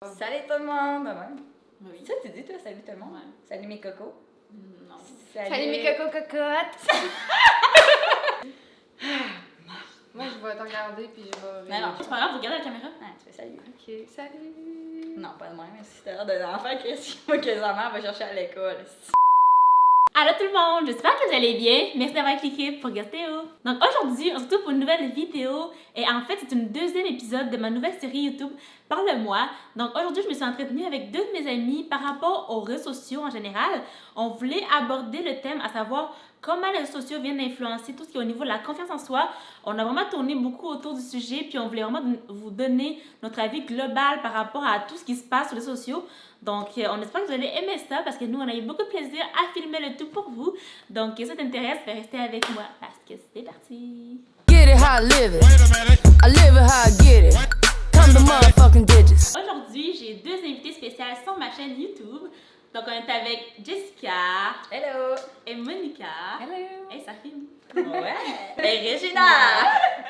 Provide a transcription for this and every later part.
Salut tout le monde! Ouais. Oui. Ça, tu dis toi, salut tout le monde? Ouais. Salut mes cocos. Non. Salut mes coco cocottes! Moi, je vais te regarder puis je vais. Non, C'est pas grave, vous regardez la caméra? Ah, tu fais salut. Ok, salut! Non, pas de même, mais si t'as l'air de l'enfant, qu'est-ce que sa mère va chercher à l'école? Allô tout le monde, j'espère que vous allez bien. Merci d'avoir cliqué pour Théo. Donc aujourd'hui, on se retrouve pour une nouvelle vidéo. Et en fait, c'est une deuxième épisode de ma nouvelle série YouTube Parle-moi. Donc aujourd'hui, je me suis entretenue avec deux de mes amis par rapport aux réseaux sociaux en général. On voulait aborder le thème, à savoir comment les réseaux sociaux viennent influencer tout ce qui est au niveau de la confiance en soi. On a vraiment tourné beaucoup autour du sujet, puis on voulait vraiment vous donner notre avis global par rapport à tout ce qui se passe sur les réseaux sociaux. Donc, on espère que vous allez aimer ça parce que nous, on a eu beaucoup de plaisir à filmer le tout pour vous. Donc, si ça t'intéresse, restez avec moi parce que c'est parti. Get it how I live it. I live it how I get it. Come the motherfucking digits. Aujourd'hui, j'ai deux invités spéciales sur ma chaîne YouTube. Donc, on est avec Jessica. Hello! Et Monica. Hello! Et ça filme. Ouais! Et Regina!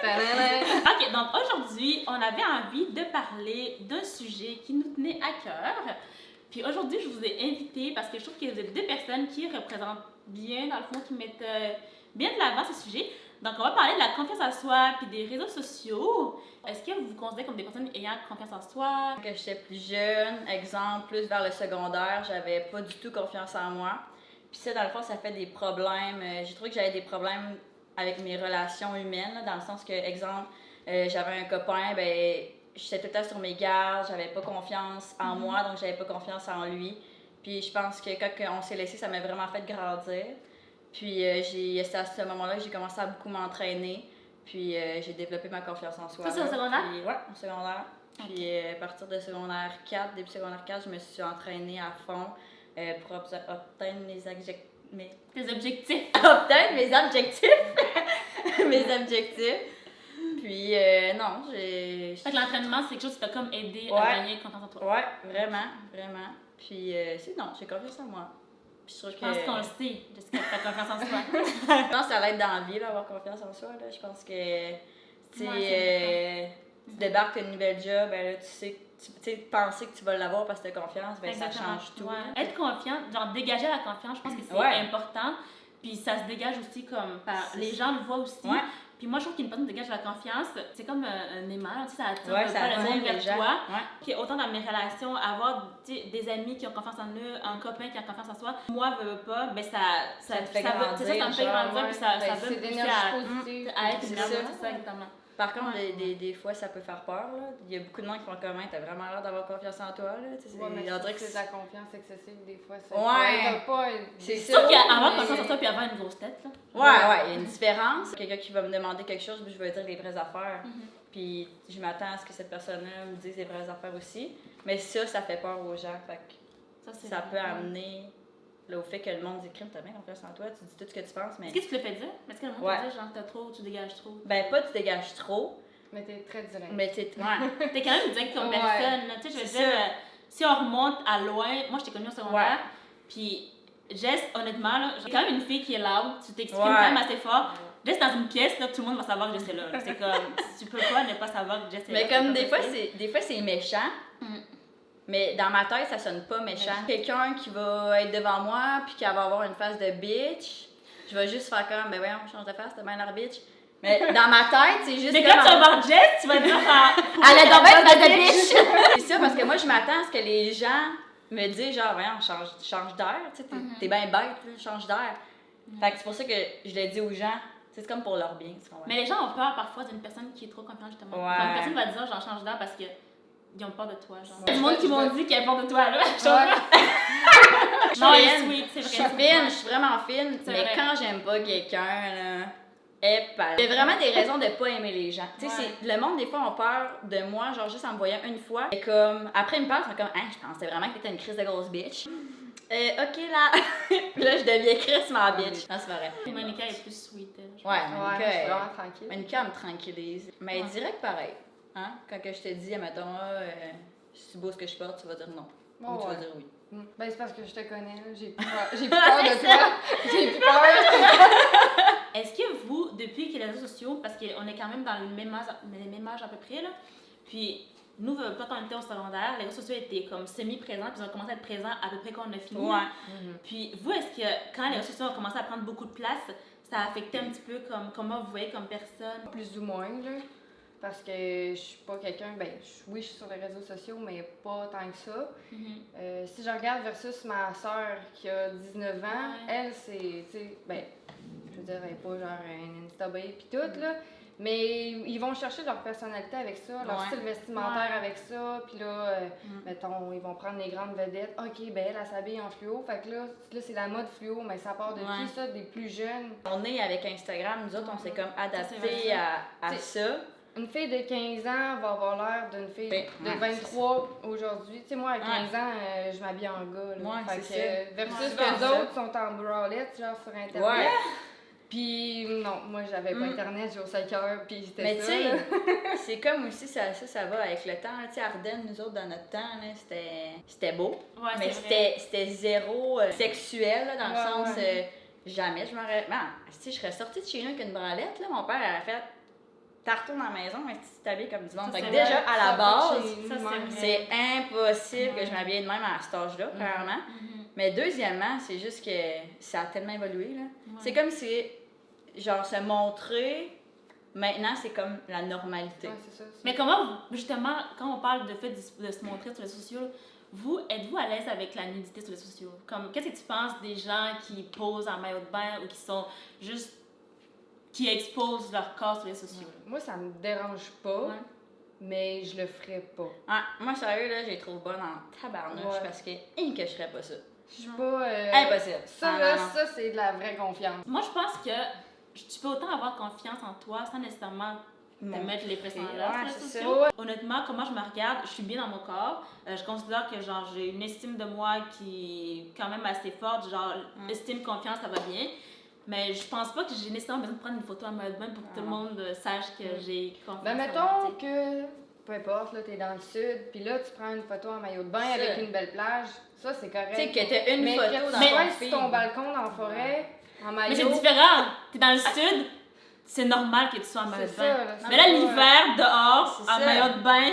Ok, donc aujourd'hui, on avait envie de parler d'un sujet qui nous tenait à cœur. Puis aujourd'hui, je vous ai invité parce que je trouve que vous êtes deux personnes qui représentent bien, dans le fond, qui mettent bien de l'avant ce sujet. Donc, on va parler de la confiance en soi puis des réseaux sociaux. Est-ce que vous vous considérez comme des personnes ayant confiance en soi? Quand j'étais plus jeune, exemple, plus vers le secondaire, j'avais pas du tout confiance en moi. Puis ça, dans le fond, ça fait des problèmes. J'ai trouvé que j'avais des problèmes avec mes relations humaines, là, dans le sens que, exemple, j'avais un copain, ben j'étais tout le temps sur mes gardes, j'avais pas confiance en moi, donc j'avais pas confiance en lui. Puis je pense que quand on s'est laissé, ça m'a vraiment fait grandir. Puis c'est à ce moment-là que j'ai commencé à beaucoup m'entraîner. Puis j'ai développé ma confiance en soi. Ça, c'est au secondaire? Puis, ouais, au secondaire. Puis à partir de secondaire 4, début secondaire 4, je me suis entraînée à fond pour obtenir Tes objectifs? obtenir mes objectifs. Mes objectifs. Puis non, j'ai... Fait que l'entraînement, c'est quelque chose qui t'a comme aidé Ouais. à gagner confiance en toi. Ouais, vraiment, vraiment. Puis non, j'ai confiance en moi. Puis je trouve Je pense que... qu'on le sait, Jessica, t'as confiance en soi. Je pense que ça va être dans la vie, là, avoir confiance en soi. Là. Je pense que tu débarques une nouvelle job, ben là, tu sais, penser que tu vas l'avoir parce que tu as confiance, ben ça Exactement. change tout. Ouais. Être confiante, genre dégager la confiance, je pense que c'est Ouais. important. Puis ça se dégage aussi comme par... Les gens le voient aussi. Ouais. Puis moi, je trouve qu'une personne dégage la confiance, c'est comme un aimant, tu sais, ça attire Ouais, pas ça le attire monde les vers gens. toi. Ouais. Puis autant dans mes relations, avoir des amis qui ont confiance en eux, un copain qui a confiance en soi, moi, veux pas, ben ça te fait ça grandir, me fait genre, grandir, ouais. puis ça Ben, va c'est me pousser d'énergie positive. à être C'est une ça. c'est ça, exactement. Par contre, Ouais. des fois, ça peut faire peur. Là. Il y a beaucoup de monde qui font comment t'as vraiment l'air d'avoir confiance en toi. Là. Tu sais, Ouais, mais on dirait que c'est de la confiance excessive des fois. Ça Ouais. t'as pas. C'est Sauf ça. qu'avoir mais- confiance en toi puis avoir une grosse tête, là. Ouais, il y a une différence. Quelqu'un qui va me demander quelque chose, puis je vais dire les vraies affaires. Puis je m'attends à ce que cette personne-là me dise les vraies affaires aussi. Mais ça fait peur aux gens. Fait que c'est ça vrai. peut amener là, au fait que le monde dit crime, t'as bien confiance en toi, tu dis tout ce que tu penses, mais. Est-ce que tu te le fais dire? Est-ce que le monde Ouais. te dit, genre, t'as trop, tu dégages trop? Ben, pas tu dégages trop, Mais t'es très direct. mais tu ouais. T'es quand même direct comme Ouais. personne, là. Tu sais, je veux C'est dire, ça. si on remonte à loin, moi, je t'ai connue au secondaire, puis Jess, honnêtement, là, j'ai quand même une fille qui est loud, tu t'exprimes Ouais. quand même assez fort. Jess, dans une pièce, là, tout le monde va savoir que Jess est là. là. C'est comme, tu peux pas ne pas savoir que Jess est là. Mais c'est comme pas possible. des fois c'est méchant, Mm. mais dans ma tête, ça sonne pas méchant. Quelqu'un qui va être devant moi, puis qui va avoir une face de bitch, je vais juste faire comme, ben voyons, change de face, t'as bien l'air bitch. Mais dans ma tête, c'est juste Mais comme... quand tu vas voir Jess, tu vas dire, ah, Elle a donc bien une face de bitch! C'est ça, parce que moi, je m'attends à ce que les gens me disent, genre, voyons, change d'air, tu sais, t'es bien bête, là, change d'air. Fait que c'est pour ça que je le dis aux gens, c'est comme pour leur bien, tu comprends? Mais les gens ont peur parfois d'une personne qui est trop confiante, justement. Ouais. Comme une personne va dire, genre, change d'air parce que ils ont peur de toi, genre. Ouais. Il y a du monde qui m'ont dit qu'ils avaient peur de toi, là. Ouais. Non, elle est fine. sweet, c'est Je vrai. suis fine, je suis vraiment fine, C'est mais vrai. quand j'aime pas quelqu'un, là, il y a vraiment des raisons de pas aimer les gens. Tu sais, Ouais. le monde, des fois, ont peur de moi, genre juste en me voyant une fois. Et comme, après, ils me parlent, ils sont comme, hein, je pensais vraiment que t'étais une crise de grosse bitch. Ok, là. Puis là, je deviens crissement bitch. Non, c'est vrai. Et Monica est plus sweet, elle, je Ouais, pense. Monica, Ouais, je suis elle- vraiment tranquille. Monica, elle me tranquillise. Mais Ouais. direct pareil. Hein? Quand que je te dis, mettons, c'est beau ce que je porte, tu vas dire non. Oh, Ou tu vas ouais. dire oui. Ben, c'est parce que je te connais, là. J'ai plus peur, j'ai plus peur de toi. J'ai plus peur. Est-ce que vous, depuis qu'il y a les réseaux sociaux, parce qu'on est quand même dans le même âge à peu près, là, puis nous, quand on était au secondaire, les réseaux sociaux étaient comme semi-présents, puis ils ont commencé à être présents à peu près quand on a fini. Ouais. Puis vous, est-ce que quand les réseaux sociaux ont commencé à prendre beaucoup de place, ça a affecté un petit peu comme comment vous voyez comme personne? Plus ou moins, là. Parce que je suis pas quelqu'un, oui, je suis sur les réseaux sociaux, mais pas tant que ça. Si je regarde versus ma soeur qui a 19 ans, elle, c'est, tu sais, je veux dire, elle n'est pas genre un Insta-babe pis tout, là. Mais ils vont chercher leur personnalité avec ça, leur style vestimentaire avec ça. Puis là, mettons, ils vont prendre les grandes vedettes. OK, elle s'habille en fluo. Fait que là c'est la mode fluo, mais ça part de qui, ça? Des plus jeunes. On est avec Instagram, nous autres, on s'est comme adapté à ça. Une fille de 15 ans va avoir l'air d'une fille de 23 aujourd'hui. Tu sais, moi, à 15 ans, je m'habille en gars. Là. Ouais, fait que, versus que les autres sont en bralette, genre sur Internet. Ouais. Puis non, moi, j'avais pas Internet, j'ai au 5 heures, puis c'était mais ça. Mais tu sais, c'est comme aussi, ça va avec le temps. Tu sais, Ardennes, nous autres, dans notre temps, là, c'était beau. Ouais, mais c'était zéro sexuel, là, dans le sens... jamais, je m'aurais... si je serais sortie de chez nous avec une branlette, là, mon père aurait fait... T'as retourné à la maison, mais tu t'habilles comme du monde. Fait que déjà, à la base, c'est impossible que je m'habille de même à cet âge-là, clairement. Mais deuxièmement, c'est juste que ça a tellement évolué, là. C'est comme si, genre, se montrer, maintenant, c'est comme la normalité. Ouais, c'est ça. Mais comment, justement, quand on parle de fait de se montrer sur les réseaux sociaux, êtes-vous à l'aise avec la nudité sur les réseaux sociaux? Comme, qu'est-ce que tu penses des gens qui posent en maillot de bain ou qui sont juste... qui exposent leur corps sur les réseaux sociaux? Moi, ça me dérange pas, mais je le ferais pas. Moi, sérieux, là, je les trouve bonnes en tabarnouche parce que je ferais pas ça. Je suis pas... Impossible. Ça, c'est de la vraie confiance. Moi, je pense que tu peux autant avoir confiance en toi sans nécessairement te mettre les pressions sur les réseaux sociaux. Honnêtement, comment je me regarde, je suis bien dans mon corps. Je considère que genre j'ai une estime de moi qui est quand même assez forte. Genre, estime, confiance, ça va bien. Mais je pense pas que j'ai nécessairement besoin de prendre une photo en maillot de bain pour que tout le monde sache que j'ai confiance. Mettons que, peu importe, là, t'es dans le sud, puis là, tu prends une photo en maillot de bain avec une belle plage, ça, c'est correct. Tu sais, que t'as une photo dans ton feed. Sur ton balcon dans la forêt, en maillot... Mais c'est différent. T'es dans le sud, c'est normal que tu sois en maillot de bain. Mais là, l'hiver, dehors, en maillot de bain...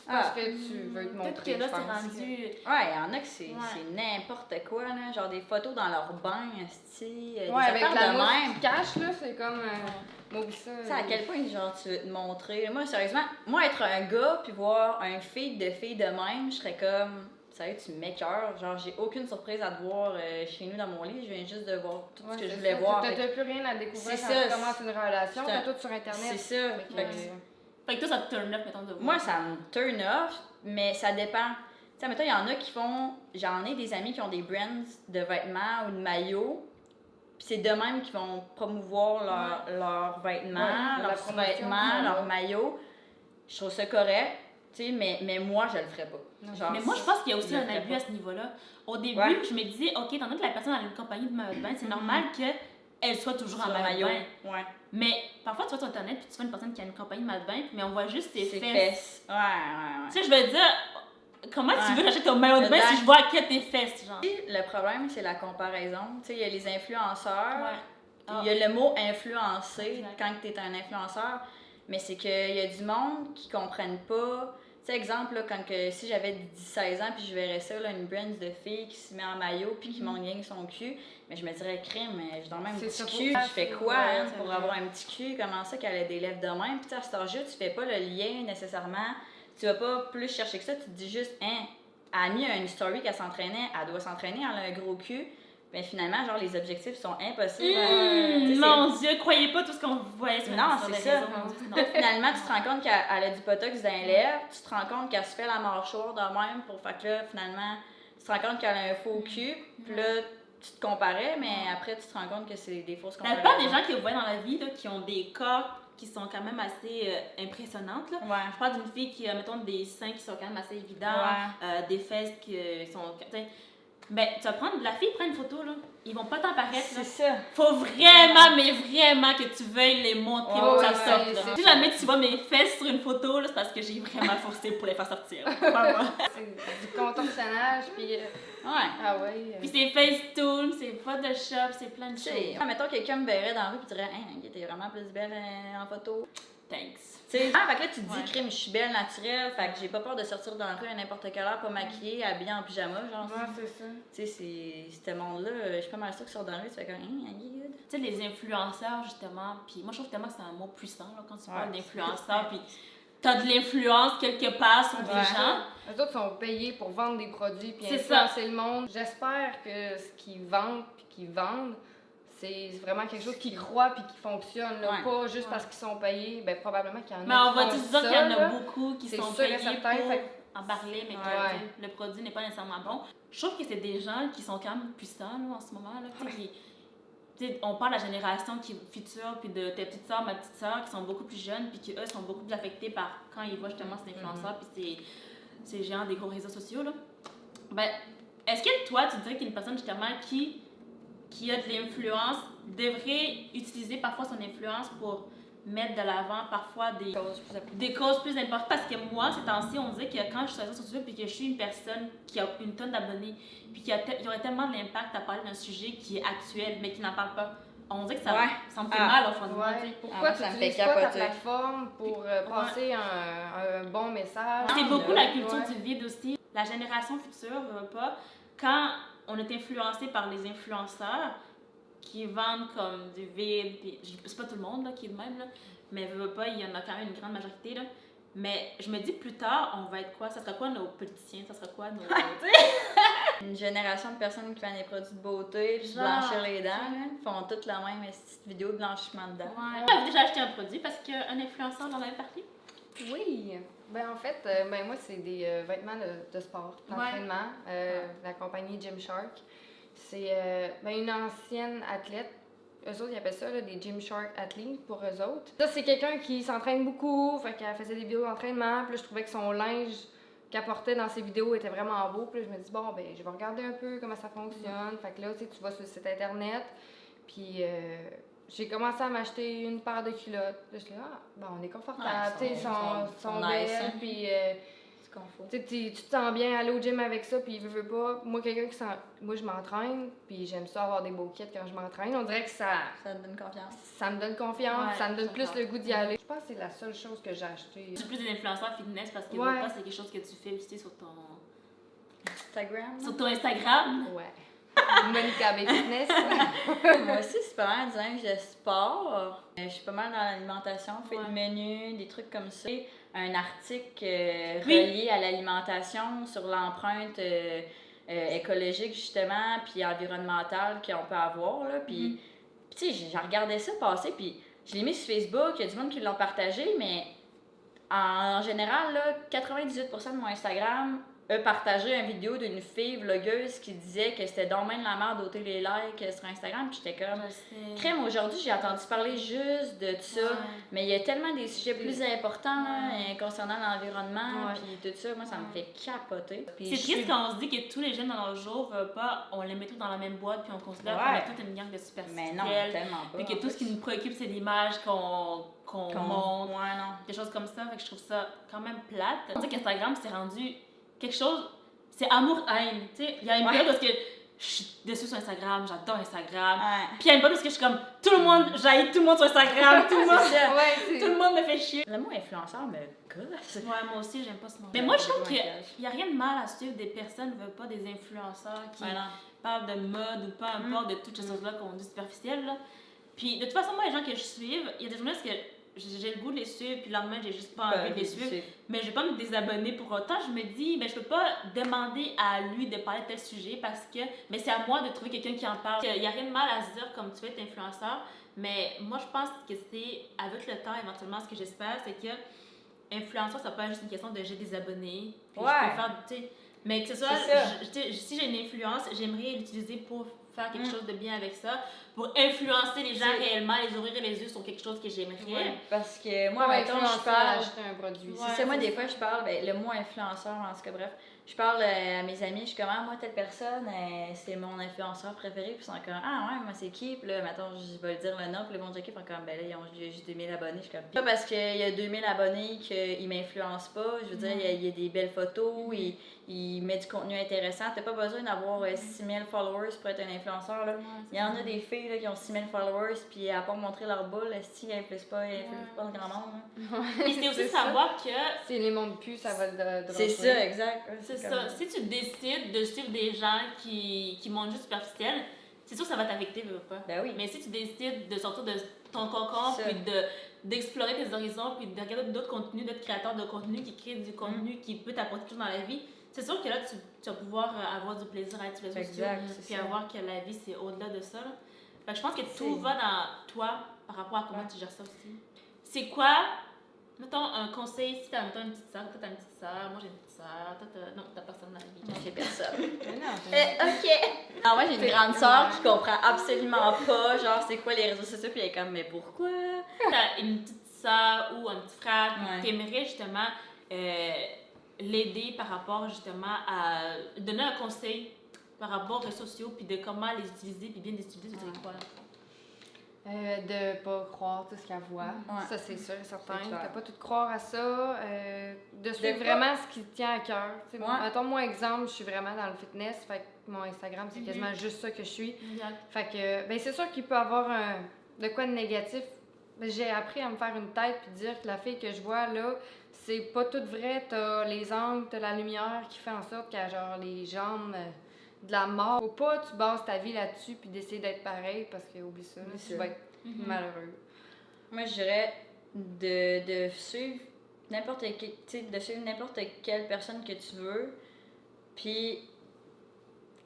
Parce que tu veux te montrer, peut-être que là, c'est rendu... Ouais, il y en a que c'est n'importe quoi, là. Genre des photos dans leur bain, esti. Avec la mousse qui cache, là, c'est comme... Moi, ça... Tu sais, à quel point, genre, tu veux te montrer. Moi, sérieusement, être un gars puis voir un feed de filles de même, je serais comme... Sérieux, tu m'écœures. Genre, j'ai aucune surprise à te voir chez nous dans mon lit. Je viens juste de voir tout ce que je voulais voir. T'as plus rien à découvrir quand tu commences une relation. T'as tout sur Internet. C'est ça. Fait que toi, ça te turn off, mettons, de voir. Moi, ça me turn off, mais ça dépend. Tu sais, mettons, il y en a qui font... J'en ai des amis qui ont des brands de vêtements ou de maillots, puis c'est de même qu'ils vont promouvoir leurs vêtements, leurs sous-vêtements, leurs maillots. Je trouve ça correct, tu sais, mais moi, je le ferais pas. Genre, mais moi, je pense qu'il y a aussi un abus à ce niveau-là. Au début, je me disais, OK, étant donné que la personne a une compagnie de maillot de bain, c'est normal qu'elle soit toujours en maillot de bain. Ouais. Mais parfois, tu vas sur Internet puis tu vois une personne qui a une compagnie de maillot de bain, mais on voit juste ses fesses. Ouais. Tu sais, je veux dire, comment tu veux acheter ton maillot de bain si je vois que tes fesses, genre? Le problème, c'est la comparaison. Tu sais, il y a les influenceurs. Il y a le mot influencer quand tu es un influenceur, mais c'est qu'il y a du monde qui ne comprennent pas. Tu sais, exemple, là, si j'avais 16 ans puis je verrais ça, là, une brand de fille qui se met en maillot puis qui monte rien son cul, mais je me dirais, crime, je donne même un petit cul, je fais quoi pour avoir un petit cul? Comment ça qu'elle a des lèvres de même? Puis à cet âge-là, tu fais pas le lien nécessairement. Tu vas pas plus chercher que ça, tu te dis juste, elle a mis une story qu'elle s'entraînait, elle doit s'entraîner, elle a un gros cul. Mais finalement, genre, les objectifs sont impossibles. Mon Dieu, croyez pas tout ce qu'on voyait sur c'est ça. Finalement, tu te rends compte qu'elle a du botox dans les lèvres, tu te rends compte qu'elle se fait la mâchoire de même pour faire que là, finalement, tu te rends compte qu'elle a un faux cul, puis là, tu te comparais, mais après, tu te rends compte que c'est des fausses comparaisons. La plupart des gens que vous voyez dans la vie, là, qui ont des corps qui sont quand même assez impressionnantes, là. Je parle d'une fille qui a, mettons, des seins qui sont quand même assez évidents, des fesses qui sont... Ben, tu vas prendre, la fille prend une photo, là. Ils vont pas t'en paraître, c'est ça. Faut vraiment, mais vraiment que tu veuilles les montrer pour que ça sorte, là. Si jamais tu vois mes fesses sur une photo, là, c'est parce que j'ai vraiment forcé pour les faire sortir. C'est du contorsionnage, puis... Puis c'est Facetune, c'est Photoshop, c'est plein de choses. Mettons quelqu'un me verrait dans la rue et dirait « Hey, t'es vraiment plus belle en photo. » thanks. Fait que là, tu te dis, Ouais. crime, je suis belle, naturelle, fait que j'ai pas peur de sortir dans le rue à n'importe quelle heure, pas maquillée, habillée en pyjama, genre. Ouais, c'est ça. Tu sais, ce monde-là, je suis pas mal sûre qu'ils sortent dans le rue, tu fais comme, good. Tu sais, les influenceurs, justement, puis moi, je trouve tellement que c'est un mot puissant, là, quand tu parles Ouais. d'influenceurs, puis t'as de l'influence quelque part sur des Ouais. gens. Les autres sont payés pour vendre des produits puis C'est influencer le monde. J'espère que ce qu'ils vendent puis qu'ils vendent, c'est vraiment quelque chose qu'ils croient puis qui fonctionne, là. Ouais. Pas juste parce qu'ils sont payés. Ben, probablement qu'il y en a Mais on qui va font dire ça, qu'il y en a là. beaucoup qui C'est sont sûr et payés certain, pour fait en parler, mais que Ouais. tu sais, le produit n'est pas nécessairement bon. Je trouve que c'est des gens qui sont quand même puissants là, en ce moment. Là, tu sais, tu sais, on parle de la génération future, puis de tes petites sœurs, ma petite sœur, qui sont beaucoup plus jeunes, puis qui eux sont beaucoup plus affectés par quand ils voient justement ces influenceurs, puis ces géants des gros réseaux sociaux. Là. Ben, est-ce que toi, tu dirais qu'une personne justement qui a de l'influence devrait utiliser parfois son influence pour mettre de l'avant parfois des causes plus importantes? Parce que moi, ces temps-ci, on dirait que quand je suis sur les réseaux sociaux puis que je suis une personne qui a une tonne d'abonnés puis qui aurait tellement de l'impact à parler d'un sujet qui est actuel mais qui n'en parle pas, on dirait que ça me fait mal au fond de moi. tu Ouais. sais. Pourquoi Ah, tu ça me fait n'utilises pas ta capoter. plateforme pour passer un bon message? C'est beaucoup la culture Ouais. du vide aussi. La génération future, veut pas, quand on est influencé par les influenceurs qui vendent comme du vide, puis c'est pas tout le monde là, qui est de même, là, mais veut pas, il y en a quand même une grande majorité. Là. Mais je me dis plus tard, on va être quoi? Ça sera quoi nos politiciens? Ça sera quoi nos... Une génération de personnes qui font des produits de beauté, puis se Genre, blanchir les dents, là, font toutes la même petite vidéo de blanchiment de dents. Ouais. Vous avez déjà acheté un produit parce qu'un influenceur en avait parlé? Oui. Ben en fait, ben moi c'est des vêtements de sport, d'entraînement, la compagnie Gymshark. C'est ben une ancienne athlète. Eux autres, ils appellent ça là, des Gymshark athletes pour eux autres. Ça, c'est quelqu'un qui s'entraîne beaucoup, fait qu'elle faisait des vidéos d'entraînement. Puis là, je trouvais que son linge qu'elle portait dans ses vidéos était vraiment beau. Puis là, je me dis, bon, ben je vais regarder un peu comment ça fonctionne. Fait que là, tu sais, tu vas sur le site internet. Puis j'ai commencé à m'acheter une paire de culottes. Là, je suis là, ah, bon, on est confortable. Ouais, tu sais, sont nice, belles. hein. Puis C'est qu'on faut. tu sais, tu te sens bien aller au gym avec ça, puis veut pas. Moi, moi, je m'entraîne, puis j'aime ça avoir des beaux kits quand je m'entraîne. On dirait que ça Ça te donne confiance. me donne confiance, Ouais, ça me donne je plus comprends. le goût d'y aller. Je pense que c'est la seule chose que j'ai acheté. Tu es plus des influenceurs fitness parce que Ouais. veut pas, c'est quelque chose que tu fais aussi sur ton Instagram. sur ton Instagram. Ouais. Monica B Fitness. Moi aussi, c'est pas mal du linge de sport. Je suis pas mal dans l'alimentation, fait Ouais. des menus, des trucs comme ça. Un article Oui. relié à l'alimentation sur l'empreinte écologique, justement, puis environnementale qu'on peut avoir. Là. Puis, tu sais, j'ai regardé ça passer, puis je l'ai mis sur Facebook. Il y a du monde qui l'ont partagé, mais en général, là, 98% de mon Instagram a partagé une vidéo d'une fille vlogueuse qui disait que c'était donc même de la merde d'ôter les likes sur Instagram. Puis j'étais comme, Je sais. crème, aujourd'hui, j'ai entendu parler juste de ça. Ouais. Mais il y a tellement des sujets plus importants Ouais. concernant l'environnement, Ouais. puis tout ça. Moi, ça me fait capoter. Puis C'est je triste suis- quand on se dit que tous les jeunes dans nos jours veulent pas, on les met tous dans la même boîte puis on considère qu'on Ouais. est toute une gang de Mais superficiels. non, tellement pas. Puis que en tout ce qui plus. nous préoccupe, c'est l'image qu'on montre, Ouais, non. des choses comme ça. Fait que je trouve ça quand même plate. On dit qu'Instagram s'est rendu quelque chose, c'est amour-haine. Tu sais, il y a une Ouais. période parce que je suis dessus sur Instagram, j'adore Instagram. Ouais. Puis il y a une période parce que je suis comme, tout le monde, j'haïs tout le monde sur Instagram, tout le monde, C'est ça. Ouais, tout le monde me fait chier. Le mot influenceur me gosse. Ouais, moi aussi, j'aime pas ce mot. Mais moi, je trouve qu'il y a rien de mal à suivre des personnes, veulent pas des influenceurs qui Ouais, non. parlent de mode ou peu importe de toutes ces choses-là qu'on dit superficielles. Là. Puis de toute façon, moi, les gens que je suive, il y a des journalistes que j'ai le goût de les suivre, puis le lendemain, j'ai juste pas envie de les suivre. Mais je vais pas me désabonner pour autant. Je me dis, ben, je peux pas demander à lui de parler de tel sujet parce que mais c'est à moi de trouver quelqu'un qui en parle. Il y a rien de mal à se dire comme tu veux être influenceur, mais moi, je pense que c'est avec le temps, éventuellement, ce que j'espère, c'est que influenceur, ça peut être juste une question de j'ai des abonnés, puis Ouais. je peux faire, tu sais, mais que ce soit, C'est ça. si j'ai une influence, j'aimerais l'utiliser pour faire quelque chose de bien avec ça, pour influencer les gens C'est- réellement, les ouvrir les yeux sur quelque chose que j'aimerais. Ouais, parce que moi, Moi, mettons, je influencer à parle. acheter un produit. Ouais. C'est ça, moi, des fois, je parle, ben, le mot influenceur, en tout cas, bref, je parle à mes amis, je suis comme, ah, moi, telle personne, c'est mon influenceur préféré, puis ils sont comme, ah, ouais, moi, c'est qui? Puis là, mettons, je vais le dire le nom, puis les bons checker, ils font comme, ben là, ils ont juste 2000 abonnés, je suis comme, pas parce qu'il y a 2000 abonnés qu'ils m'influencent pas, je veux dire, il y a des belles photos, ils il met du contenu intéressant. T'as pas besoin d'avoir 6000 followers pour être un influenceur. Là. Il y en a des filles là, qui ont 6000 followers, puis à part montrer leur boule, ils influencent pas le grand monde. Puis c'est aussi savoir que. Si les montres plus, ça va le C'est ça, exact. C'est ça. Si tu décides de suivre des gens qui montrent juste superficiel, c'est sûr que ça va t'affecter, veux pas. Ben oui. Mais si tu décides de sortir de ton cocon, puis d'explorer tes horizons, puis de regarder d'autres contenus, d'autres créateurs de contenu qui créent du contenu qui peut t'apporter quelque chose dans la vie, c'est sûr que là, tu vas pouvoir avoir du plaisir à être sur les réseaux sociaux, puis avoir que la vie, c'est au-delà de ça. Là. Fait que je pense que tout va dans toi par rapport à comment tu gères ça aussi. C'est quoi, mettons, un conseil, si t'as une petite soeur, toi t'as une petite soeur, moi j'ai une petite soeur, toi non, t'as personne dans la vie. Moi, j'ai personne. Non, OK. Alors, moi, j'ai une grande sœur qui comprend absolument pas, genre, c'est quoi les réseaux sociaux, puis elle est comme, mais pourquoi? T'as une petite soeur ou un petit frère, t'aimerais justement l'aider par rapport justement à donner un conseil par rapport aux réseaux sociaux, puis de comment les utiliser, puis bien les utiliser, tu dirais quoi là? De pas croire tout ce qu'elle voit. Ouais. Ça, c'est sûr et certain. C'est clair. De pas tout croire à ça. De suivre vraiment ce qui te tient à cœur. Mettons, moi, exemple, je suis vraiment dans le fitness. Fait que mon Instagram, c'est quasiment juste ça que je suis. Exact. Fait que, ben, c'est sûr qu'il peut y avoir de quoi de négatif. Mais j'ai appris à me faire une tête puis dire que la fille que je vois là, c'est pas tout vrai. T'as les angles, t'as la lumière qui fait en sorte qu'elle a genre les jambes de la mort. Faut pas que tu bases ta vie là-dessus puis d'essayer d'être pareil parce que oublie ça, tu vas être malheureux. Moi, je dirais de suivre n'importe quelle personne que tu veux, puis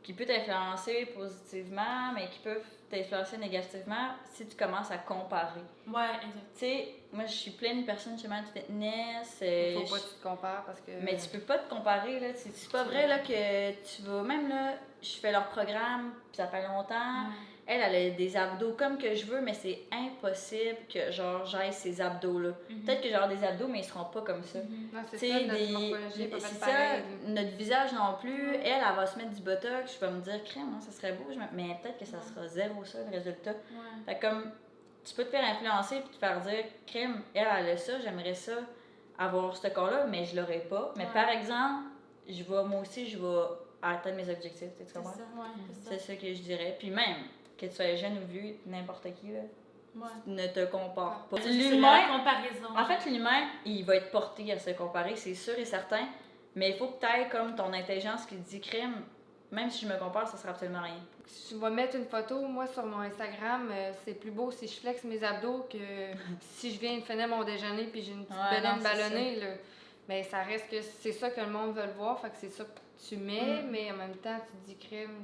qui peut t'influencer positivement, mais qui peuvent t'influencer négativement si tu commences à comparer. Ouais, exact. Tu sais, moi, je suis pleine de personnes chez moi de fitness. Faut pas que tu te compares parce que... Mais tu peux pas te comparer, là. C'est pas vrai, là, que tu vas... Même, là, je fais leur programme, puis ça fait longtemps. Elle a des abdos comme que je veux, mais c'est impossible que, genre, j'aille ces abdos-là. Peut-être que j'aurai des abdos, mais ils seront pas comme ça. Non, c'est T'sais, ça, notre morphologie est pas c'est faite ça, pareil. notre visage non plus. Elle va se mettre du botox, je vais me dire, crème, hein, ça serait beau, mais peut-être que ça sera zéro ça, le résultat. Fait comme, tu peux te faire influencer puis te faire dire, crème, elle a ça, j'aimerais ça, avoir ce corps-là, mais je l'aurais pas. Mais par exemple, moi aussi, je vais atteindre mes objectifs, tu comprends? C'est ça que je dirais. Puis même, que tu sois jeune ou vieux, n'importe qui, là, ne te compare pas. C'est la comparaison. En fait, l'humain, il va être porté à se comparer, c'est sûr et certain. Mais il faut que tu ailles comme ton intelligence qui te dit, crème, même si je me compare, ça sera absolument rien. Je vais mettre une photo, moi, sur mon Instagram. C'est plus beau si je flexe mes abdos que si je viens de finir mon déjeuner puis j'ai une petite bedaine ballonnée. Là. Mais ça reste que c'est ça que le monde veut le voir, fait que c'est ça que tu mets, mais en même temps, tu te dis crème.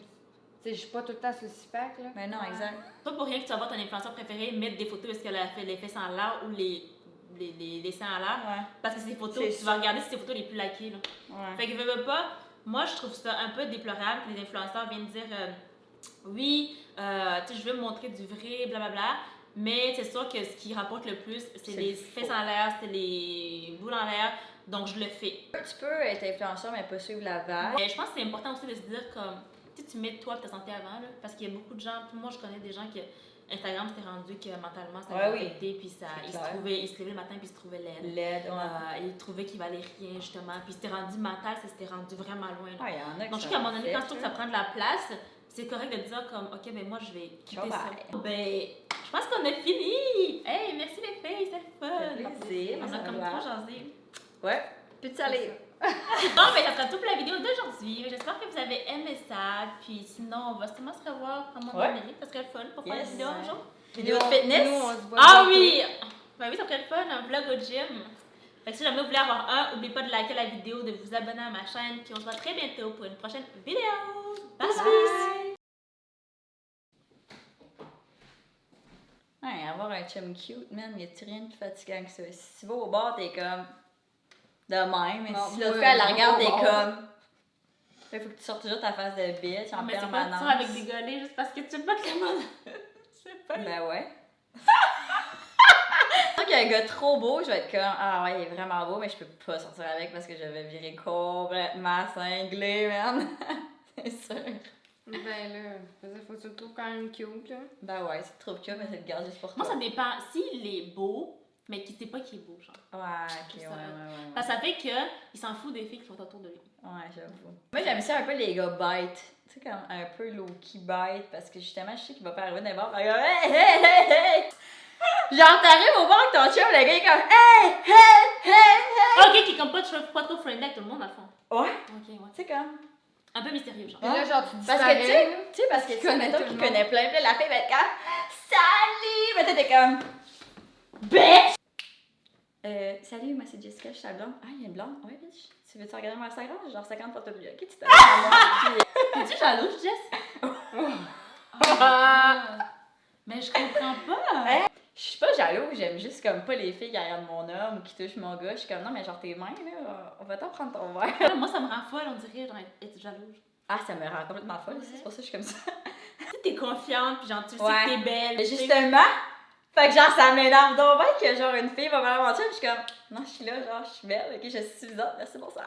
Tu sais, je suis pas tout le temps sur le six-pack, là. Mais non, exact. Pas pour rien que tu vas voir ton influenceur préféré mettre des photos parce qu'elle a fait les fesses en l'air ou les seins en l'air. Parce que c'est des photos, tu vas regarder si c'est les photos les plus likées, là. Fait que veux pas, moi je trouve ça un peu déplorable que les influenceurs viennent dire oui, tu sais, je veux me montrer du vrai, blablabla. Mais c'est sûr que ce qui rapporte le plus, c'est les fesses en l'air, c'est les boules en l'air. Donc je le fais. Tu peux être influenceur, mais pas suivre la vague. Je pense que c'est important aussi de se dire comme, tu mets toi et ta santé avant, là, parce qu'il y a beaucoup de gens, moi je connais des gens qui, Instagram s'était rendu que mentalement ça avait affecté, puis ils se levaient le matin puis ils se trouvaient laides. Ils trouvaient qu'ils valaient rien justement, puis c'était rendu mental, ça s'était rendu vraiment loin. Donc je trouve qu'à un moment donné, quand je trouve que ça prend de la place, c'est correct de dire comme, ok, ben moi je vais quitter ça. Ben, je pense qu'on a fini! Hey, merci les filles, c'était le fun! Ça fait plaisir, on a comme trop jasé. Ouais, puis tu aller. Bon, ben ça sera tout pour la vidéo d'aujourd'hui. J'espère que vous avez aimé ça. Puis sinon, on va sûrement se revoir comme on a ça serait le fun pour faire une vidéo un jour. Vidéo de fitness? Nous, on se voit Oui! Ben oui, ça serait le fun, un vlog au gym. Fait que si jamais vous voulez avoir un, n'oubliez pas de liker la vidéo, de vous abonner à ma chaîne. Puis on se voit très bientôt pour une prochaine vidéo. Bye! Ouais, avoir un chum cute, man, y a-tu rien de fatigant que ça? Si tu vas au bar, t'es comme de même, mais si l'autre fille, elle la regarde, t'es comme. Il faut que tu sortes toujours ta face de bitch en permanence. C'est pas avec des gars juste parce que tu veux pas que le monde. C'est pas. Ben ouais. Tant qu'il y a un gars trop beau, je vais être comme, ah ouais, il est vraiment beau, mais je peux pas sortir avec parce que je vais virer complètement cinglée, man. C'est sûr. Ben là, faut que tu le trouves quand même cute, là. Ben ouais, c'est trop cute, mais c'est le garde juste pour Moi, toi. ça dépend. S'il est beau, mais qui sait pas qu'il est beau, genre. Ouais, ok, C'est ouais, ça. ouais. Parce que ça fait qu'il s'en fout des filles qui sont autour de lui. Ouais, j'avoue. Moi, j'aime ça un peu les gars bêtes. Tu sais, comme un peu low-key bête, parce que justement, je sais qu'il va pas arriver n'importe quoi. Hey, hey, hey, hey! Genre, t'arrives au bar avec ton chum, le gars est comme hey, hey, hey, hey! Ok, qui est comme pas trop friendly avec tout le monde, à fond. Ouais, Ok, ouais. tu sais, comme. Un peu mystérieux, genre. Puis là, genre, tu Parce que, tu sais, parce que tu sais, mettons qu'il connaît plein, la fille va être comme salut! Mais t'es comme bitch! Salut, moi c'est Jessica, je suis la blonde. Ah, il y a une blonde? Ouais, bitch. Tu veux-tu regarder mon Instagram? J'ai genre 50 photos de lui. Ok, tu t'appelles à moi. T'es-tu jalouse, Jess? Mais je comprends pas. Je suis pas jalouse, j'aime juste comme pas les filles qui regardent mon homme ou qui touchent mon gars. Je suis comme non, mais genre tes mains, là, on va t'en prendre ton verre. Moi, ça me rend folle, on dirait, genre, être jalouse. Ah, ça me rend complètement folle aussi, c'est pour ça que je suis comme ça. Tu sais, t'es confiante, puis genre, tu sais Ouais. que t'es belle. Mais tu sais. justement, fait que genre ça m'énerve donc bien que genre une fille va vers mon chum, je suis comme non, je suis là, genre je suis belle, ok, je suis suffisante, merci pour ça.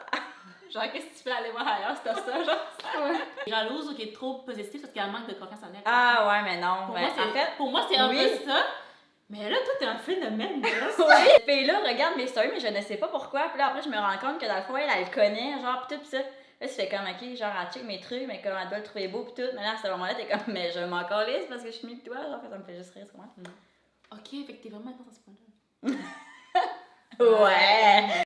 Genre, qu'est-ce que tu fais aller voir ailleurs, c'est ça, genre. Jalouse ou qui est trop positive parce qu'elle manque de confiance en elle. Ah ouais, mais non, Pour ben, moi, c'est en fait, pour moi, c'est un oui. peu ça. Mais là, toi, t'es un phénomène, Jess. oui, cette fille-là regarde mes stories, mais je ne sais pas pourquoi. Puis là, après, je me rends compte que dans le fond, elle connaît, genre, pis tout, pis ça. Là, tu fais comme, ok, genre, elle check mes trucs, mais comme elle doit le trouver beau, pis tout. Mais là, à ce moment-là, t'es comme, mais je m'en calisse parce que je suis mieux que toi, genre, ça me fait juste rire, c'est comment? Ok, fait que t'es vraiment intense à ce point-là. Ouais!